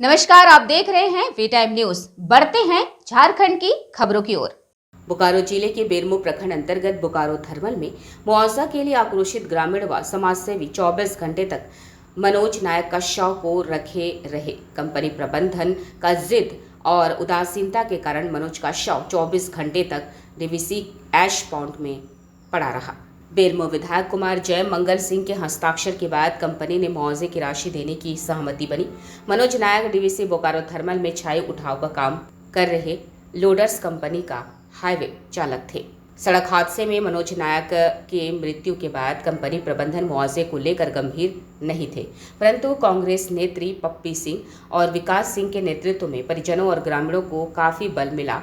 नमस्कार, आप देख रहे हैं वी टाइम न्यूज। बढ़ते हैं झारखंड की खबरों की ओर। बोकारो जिले के बेरमो प्रखंड अंतर्गत बोकारो थर्मल में मुआवजा के लिए आक्रोशित ग्रामीण व समाजसेवी 24 घंटे तक मनोज नायक का शव को रखे रहे। कंपनी प्रबंधन का जिद और उदासीनता के कारण मनोज का शव 24 घंटे तक डीवीसी ऐश पॉन्ड में पड़ा रहा। बेरमो विधायक कुमार जय मंगल सिंह के हस्ताक्षर के बाद कंपनी ने मुआवजे की राशि देने की सहमति बनी। मनोज नायक डीवीसी बोकारो थर्मल में छाई उठाव का काम कर रहे लोडर्स कंपनी का हाईवे चालक थे। सड़क हादसे में मनोज नायक के मृत्यु के बाद कंपनी प्रबंधन मुआवजे को लेकर गंभीर नहीं थे, परंतु कांग्रेस नेत्री पप्पी सिंह और विकास सिंह के नेतृत्व में परिजनों और ग्रामीणों को काफी बल मिला।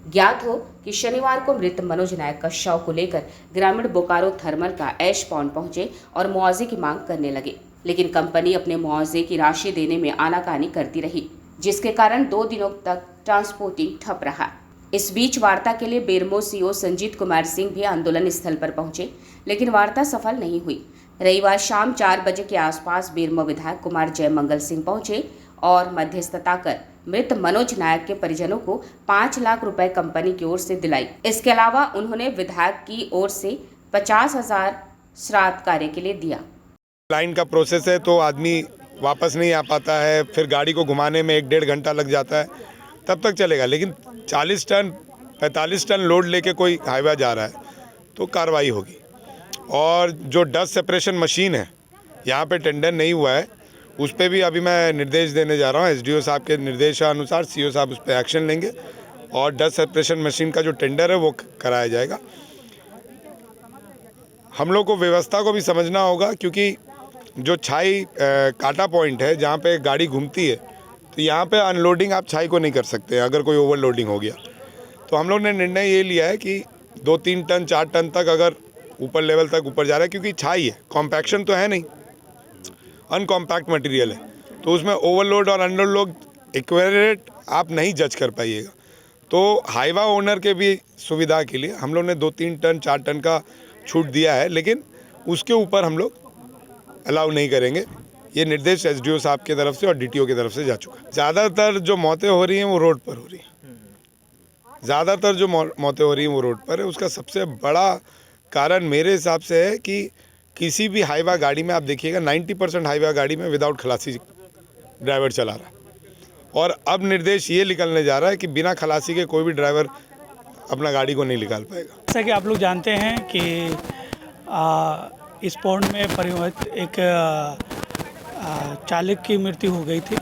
ज्ञात हो कि शनिवार को मृत मनोज नायक का शव को लेकर ग्रामीण बोकारो थर्मल का ऐश पॉन्ड पहुंचे और मुआवजे की मांग करने लगे, लेकिन कंपनी अपने मुआवजे की राशि देने में आनाकानी करती रही, जिसके कारण 2 दिनों तक ट्रांसपोर्टिंग ठप रहा। इस बीच वार्ता के लिए बेरमो सीओ संजीत कुमार सिंह भी आंदोलन स्थल पर पहुंचे, लेकिन वार्ता सफल नहीं हुई। रविवार शाम 4 बजे के आसपास बेरमो विधायक कुमार जय मंगल सिंह पहुंचे और मध्यस्थता कर मृत मनोज नायक के परिजनों को 5 लाख रुपए कंपनी की ओर से दिलाई। इसके अलावा उन्होंने विधायक की ओर से 50,000 श्राद्ध कार्य के लिए दिया। लाइन का प्रोसेस है तो आदमी वापस नहीं आ पाता है, फिर गाड़ी को घुमाने में 1-1.5 घंटा लग जाता है, तब तक चलेगा। लेकिन 40 टन 45 टन लोड लेके कोई हाईवे जा रहा है तो कार्रवाई होगी। और जो डस्ट सेपरेशन मशीन है, यहाँ पे टेंडर नहीं हुआ है, उस पर भी अभी मैं निर्देश देने जा रहा हूँ। एसडीओ साहब के निर्देशानुसार सीओ साहब उस पर एक्शन लेंगे और डस्ट सेपरेशन मशीन का जो टेंडर है वो कराया जाएगा। हम लोग को व्यवस्था को भी समझना होगा, क्योंकि जो छाई काटा पॉइंट है जहाँ पे गाड़ी घूमती है, तो यहाँ पे अनलोडिंग आप छाई को नहीं कर सकते अगर कोई ओवरलोडिंग हो गया। तो हम लोग ने निर्णय ये लिया है कि 2-3 टन 4 टन तक अगर ऊपर लेवल तक ऊपर जा रहा है, क्योंकि छाई है, कॉम्पैक्शन तो है नहीं, अनकॉम्पैक्ट मटेरियल है, तो उसमें ओवरलोड और अंडरलोड इक्विवेलेंट आप नहीं जज कर पाइएगा। तो हाईवा ओनर के भी सुविधा के लिए हम लोग ने 2-3 टन 4 टन का छूट दिया है, लेकिन उसके ऊपर हम लोग अलाउ नहीं करेंगे। ये निर्देश एसडीओ साहब की तरफ से और डीटीओ की तरफ से जा चुका है। ज़्यादातर जो मौतें हो रही हैं वो रोड पर हो रही हैं। ज़्यादातर जो मौतें हो रही हैं वो रोड पर है। उसका सबसे बड़ा कारण मेरे हिसाब से है कि किसी भी हाईवा गाड़ी में आप देखिएगा 90% हाईवा गाड़ी में विदाउट खलासी ड्राइवर चला रहा है। और अब निर्देश ये निकलने जा रहा है कि बिना खलासी के कोई भी ड्राइवर अपना गाड़ी को नहीं निकाल पाएगा। जैसा कि आप लोग जानते हैं कि इस पॉन्ड में परिवर्तित एक चालक की मृत्यु हो गई थी,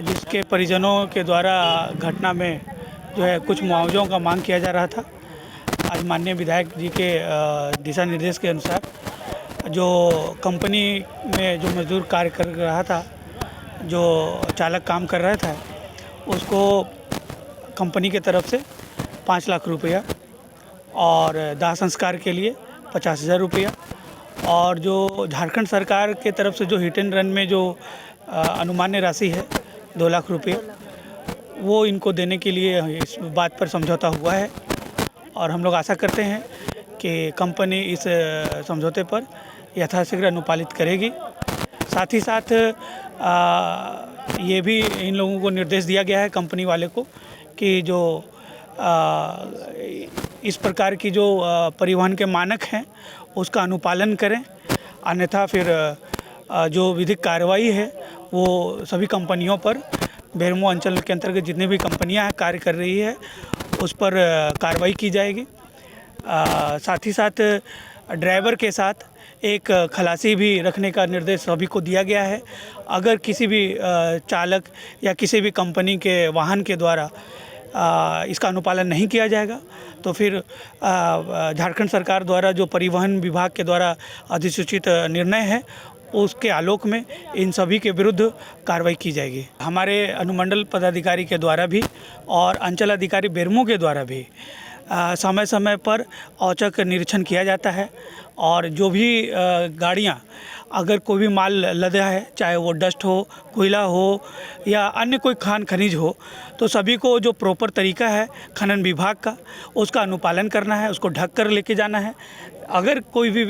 जिसके परिजनों के द्वारा घटना में जो है कुछ मुआवजों का मांग किया जा रहा था। आज माननीय विधायक जी के दिशा निर्देश के अनुसार जो कंपनी में जो मजदूर कार्य कर रहा था, जो चालक काम कर रहा था, उसको कंपनी के तरफ से 5 लाख रुपया और दाह संस्कार के लिए 50,000 रुपया और जो झारखंड सरकार के तरफ से जो हिट एंड रन में जो अनुमान्य राशि है 2 लाख रुपया, वो इनको देने के लिए इस बात पर समझौता हुआ है। और हम लोग आशा करते हैं कि कंपनी इस समझौते पर यथाशीघ्र अनुपालित करेगी। साथ ही साथ ये भी इन लोगों को निर्देश दिया गया है कंपनी वाले को कि जो इस प्रकार की जो परिवहन के मानक हैं उसका अनुपालन करें, अन्यथा फिर जो विधिक कार्रवाई है वो सभी कंपनियों पर, बेरमो अंचल के अंतर्गत जितनी भी कंपनियां हैं कार्य कर रही है उस पर कार्रवाई की जाएगी। साथ ही साथ ड्राइवर के साथ एक खलासी भी रखने का निर्देश सभी को दिया गया है। अगर किसी भी चालक या किसी भी कंपनी के वाहन के द्वारा इसका अनुपालन नहीं किया जाएगा तो फिर झारखंड सरकार द्वारा जो परिवहन विभाग के द्वारा अधिसूचित निर्णय है उसके आलोक में इन सभी के विरुद्ध कार्रवाई की जाएगी। हमारे अनुमंडल पदाधिकारी के द्वारा भी और अंचल अधिकारी बेरमो के द्वारा भी समय समय पर औचक निरीक्षण किया जाता है और जो भी गाड़ियाँ अगर कोई भी माल लदा है, चाहे वो डस्ट हो, कोयला हो या अन्य कोई खान खनिज हो, तो सभी को जो प्रॉपर तरीका है खनन विभाग का उसका अनुपालन करना है, उसको ढक कर लेके जाना है। अगर कोई भी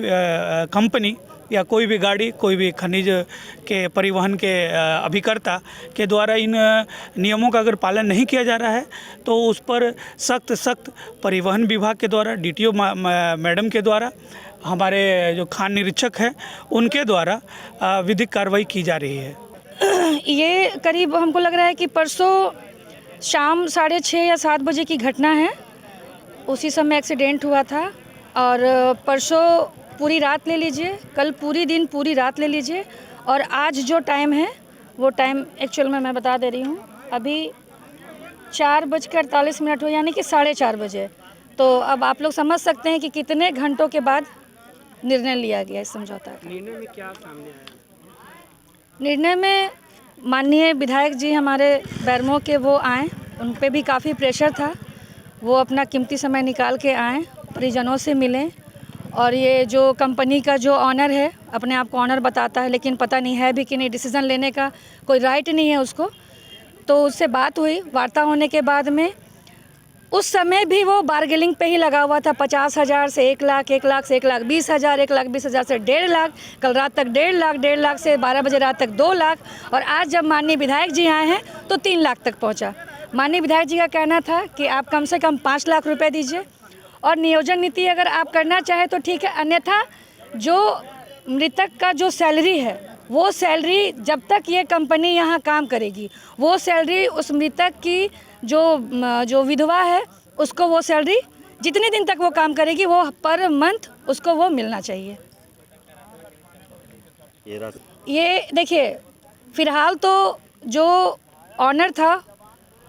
कंपनी या कोई भी गाड़ी, कोई भी खनिज के परिवहन के अभिकर्ता के द्वारा इन नियमों का अगर पालन नहीं किया जा रहा है तो उस पर सख्त परिवहन विभाग के द्वारा, DTO मैडम के द्वारा, हमारे जो खान निरीक्षक हैं उनके द्वारा विधिक कार्रवाई की जा रही है। ये करीब हमको लग रहा है कि परसों शाम 6:30 या 7 बजे की घटना है। उसी समय एक्सीडेंट हुआ था और परसों पूरी रात ले लीजिए, कल पूरी दिन पूरी रात ले लीजिए और आज जो टाइम है वो टाइम एक्चुअल में मैं बता दे रही हूँ, अभी 4:48 हो, यानी कि 4:30 बजे। तो अब आप लोग समझ सकते हैं कि कितने घंटों के बाद निर्णय लिया गया इस समझौता का। निर्णय में क्या सामने आया? निर्णय में माननीय विधायक जी हमारे बैरमो के वो आए, उन पे भी काफ़ी प्रेशर था, वो अपना कीमती समय निकाल के आए, परिजनों से मिलें और ये जो कंपनी का जो ऑनर है, अपने आप को ऑनर बताता है लेकिन पता नहीं है भी कि नहीं, डिसीज़न लेने का कोई राइट नहीं है उसको। तो उससे बात हुई, वार्ता होने के बाद में उस समय भी वो बार्गेनिंग पे ही लगा हुआ था। 50,000 से 1 लाख, 1 लाख से 1,20,000, 1,20,000 से 1.5 लाख, कल रात तक 1.5 लाख से 12 बजे रात तक 2 लाख और आज जब माननीय विधायक जी आए हैं तो 3 लाख तक पहुंचा। माननीय विधायक जी का कहना था कि आप कम से कम 5 लाख रुपए दीजिए और नियोजन नीति अगर आप करना चाहें तो ठीक है, अन्यथा जो मृतक का जो सैलरी है वो सैलरी जब तक ये कंपनी यहाँ काम करेगी वो सैलरी उस मृतक की जो विधवा है उसको वो सैलरी जितने दिन तक वो काम करेगी वो पर मंथ उसको वो मिलना चाहिए। ये देखिए, फ़िलहाल तो जो ऑनर था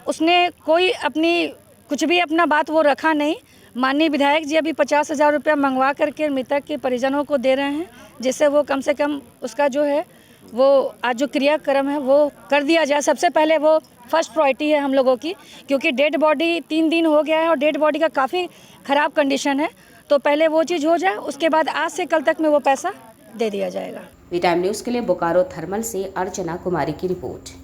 उसने कोई अपनी कुछ भी अपना बात वो रखा नहीं। माननीय विधायक जी अभी 50,000 रुपया मंगवा करके मृतक के परिजनों को दे रहे हैं, जिससे वो कम से कम उसका जो है वो आज जो क्रियाक्रम है वो कर दिया जाए। सबसे पहले वो फर्स्ट प्रायोरिटी है हम लोगों की, क्योंकि डेड बॉडी 3 दिन हो गया है और डेड बॉडी का काफ़ी ख़राब कंडीशन है, तो पहले वो चीज़ हो जाए, उसके बाद आज से कल तक में वो पैसा दे दिया जाएगा। वी टाइम न्यूज़ के लिए बोकारो थर्मल से अर्चना कुमारी की रिपोर्ट।